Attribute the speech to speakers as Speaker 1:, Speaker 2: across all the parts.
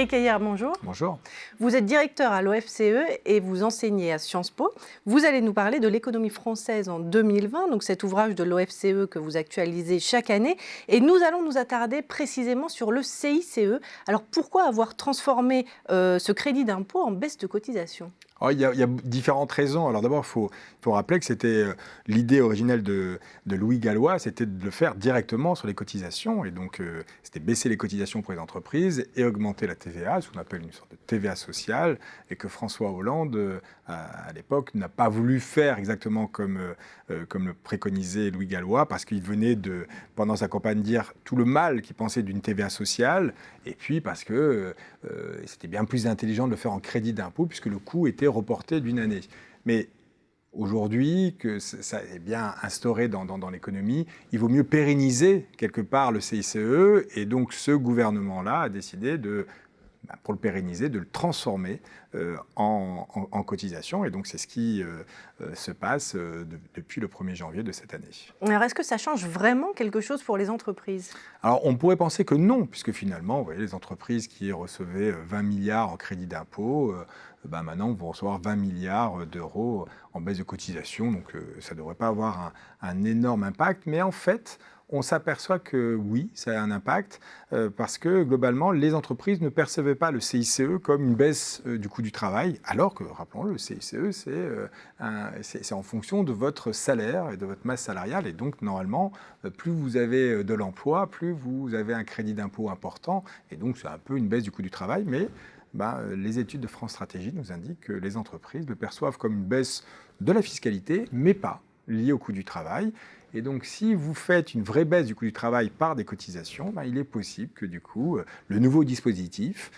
Speaker 1: Éric Heyer, bonjour.
Speaker 2: Bonjour.
Speaker 1: Vous êtes directeur à l'OFCE et vous enseignez à Sciences Po. Vous allez nous parler de l'économie française en 2020, donc cet ouvrage de l'OFCE que vous actualisez chaque année. Et nous allons nous attarder précisément sur le CICE. Alors pourquoi avoir transformé ce crédit d'impôt en baisse de cotisation ?
Speaker 2: Il y a différentes raisons. Alors d'abord, il faut rappeler que c'était l'idée originelle de Louis Gallois, c'était de le faire directement sur les cotisations. Et donc, c'était baisser les cotisations pour les entreprises et augmenter la TVA, ce qu'on appelle une sorte de TVA sociale, et que François Hollande, à l'époque, n'a pas voulu faire exactement comme le préconisait Louis Gallois, parce qu'il venait pendant sa campagne, dire tout le mal qu'il pensait d'une TVA sociale, et puis parce que c'était bien plus intelligent de le faire en crédit d'impôt, puisque le coût était reporté d'une année. Mais aujourd'hui, que ça est bien instauré dans l'économie, il vaut mieux pérenniser quelque part le CICE, et donc ce gouvernement-là a décidé pour le pérenniser, de le transformer en cotisation. Et donc, c'est ce qui se passe depuis le 1er janvier de cette année.
Speaker 1: Alors, est-ce que ça change vraiment quelque chose pour les entreprises ?
Speaker 2: Alors, on pourrait penser que non, puisque finalement, vous voyez, les entreprises qui recevaient 20 milliards en crédit d'impôt, maintenant vont recevoir 20 milliards d'euros en baisse de cotisation. Donc, ça ne devrait pas avoir un énorme impact. Mais en fait, on s'aperçoit que oui, ça a un impact parce que globalement, les entreprises ne percevaient pas le CICE comme une baisse du coût du travail, alors que, rappelons-le, le CICE, c'est en fonction de votre salaire et de votre masse salariale. Et donc, normalement, plus vous avez de l'emploi, plus vous avez un crédit d'impôt important. Et donc, c'est un peu une baisse du coût du travail. Mais les études de France Stratégie nous indiquent que les entreprises le perçoivent comme une baisse de la fiscalité, mais pas liée au coût du travail. Et donc, si vous faites une vraie baisse du coût du travail par des cotisations, il est possible que, du coup, le nouveau dispositif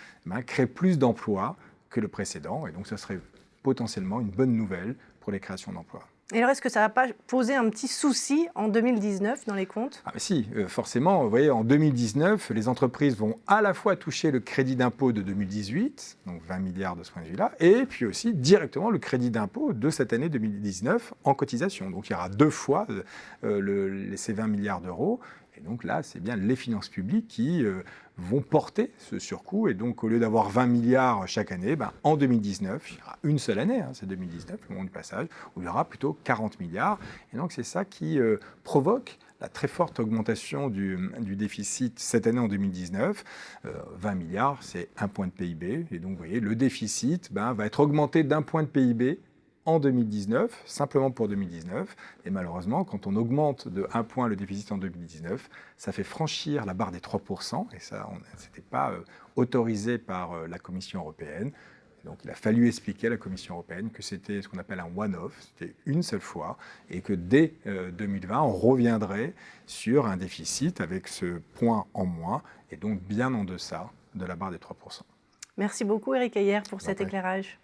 Speaker 2: crée plus d'emplois que le précédent. Et donc, ce serait potentiellement une bonne nouvelle pour les créations d'emplois.
Speaker 1: Et alors, est-ce que ça ne va pas poser un petit souci en 2019 dans les comptes ?
Speaker 2: Si, forcément. Vous voyez, en 2019, les entreprises vont à la fois toucher le crédit d'impôt de 2018, donc 20 milliards de ce point de vue-là, et puis aussi directement le crédit d'impôt de cette année 2019 en cotisation. Donc il y aura 2 fois ces 20 milliards d'euros. Et donc là, c'est bien les finances publiques qui vont porter ce surcoût. Et donc, au lieu d'avoir 20 milliards chaque année, en 2019, il y aura une seule année, c'est 2019, le moment du passage, où il y aura plutôt 40 milliards. Et donc, c'est ça qui provoque la très forte augmentation du déficit cette année en 2019. 20 milliards, c'est 1 point de PIB. Et donc, vous voyez, le déficit va être augmenté d'1 point de PIB en 2019, simplement pour 2019. Et malheureusement, quand on augmente de 1 point le déficit en 2019, ça fait franchir la barre des 3%. Et ça, ce n'était pas autorisé par la Commission européenne. Donc il a fallu expliquer à la Commission européenne que c'était ce qu'on appelle un one-off, c'était une seule fois, et que dès 2020, on reviendrait sur un déficit avec ce point en moins, et donc bien en deçà de la barre des 3%.
Speaker 1: Merci beaucoup Éric Heyer pour cet éclairage.